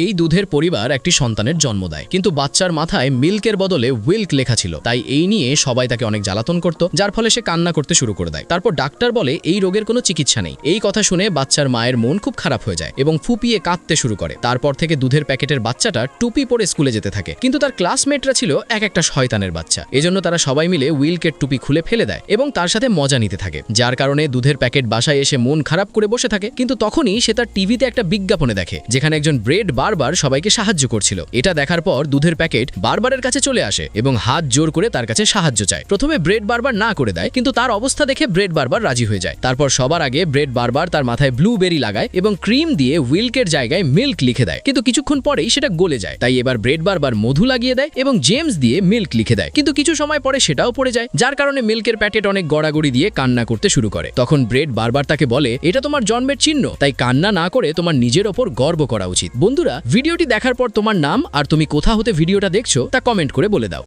এই দুধের পরিবার একটি সন্তানের জন্ম দেয়, কিন্তু বাচ্চার মাথায় মিল্কের বদলে উইল্ক লেখা ছিল। তাই এই নিয়ে সবাই তাকে অনেক জ্বালাতন করত, যার ফলে সে কান্না করতে শুরু করে দেয়। তারপর ডাক্তার বলে এই রোগের কোনো চিকিৎসা নেই। এই কথা শুনে বাচ্চার মায়ের মন খুব খারাপ হয়ে যায় এবং ফুপিয়ে কাঁদতে শুরু করে। তারপর থেকে দুধের প্যাকেটের বাচ্চাটা টুপি পরে স্কুলে যেতে থাকে, কিন্তু তার ক্লাসমেটরা ছিল এক একটা শয়তানের বাচ্চা। এজন্য তারা সবাই মিলে উইল্কের টুপি খুলে ফেলে দেয় এবং তার সাথে মজা নিতে থাকে, যার কারণে দুধের প্যাকেট বাসায় এসে মন খারাপ করে বসে থাকে। কিন্তু তখনই সে তার টিভিতে একটা বিজ্ঞাপনে দেখে, যেখানে একজন ব্রেড বারবার সবাইকে সাহায্য করছিল। এটা দেখার পর দুধের প্যাকেট বারবারের কাছে চলে আসে এবং হাত জোর করে তার কাছে সাহায্য চায়। প্রথমে ব্রেড বারবার না করে দেয়, কিন্তু তার অবস্থা দেখে ব্রেড বারবার রাজি হয়ে যায়। তারপর সবার আগে ব্রেড বারবার তার মাথায় ব্লুবেরি লাগায় এবং ক্রিম দিয়ে উইল্কের জায়গায় মিল্ক লিখে দেয়, কিন্তু কিছুক্ষণ পরেই সেটা গলে যায়। তাই এবার ব্রেড বারবার মধু লাগিয়ে দেয় এবং জেমস দিয়ে মিল্ক লিখে দেয়, কিন্তু কিছু সময় পরে সেটাও পড়ে যায়, যার কারণে মিল্কের প্যাকেট অনেক গড়াগড়ি দিয়ে কান্না করতে শুরু করে। তখন ব্রেড বারবার তাকে বলে এটা তোমার জন্মের চিহ্ন, তাই কান্না না করে তোমার নিজের ওপর গর্ব করা উচিত। বন্ধুরা, ভিডিওটি দেখার পর তোমার নাম আর তুমি কোথা হতে ভিডিওটা দেখছো তা কমেন্ট করে বলে দাও।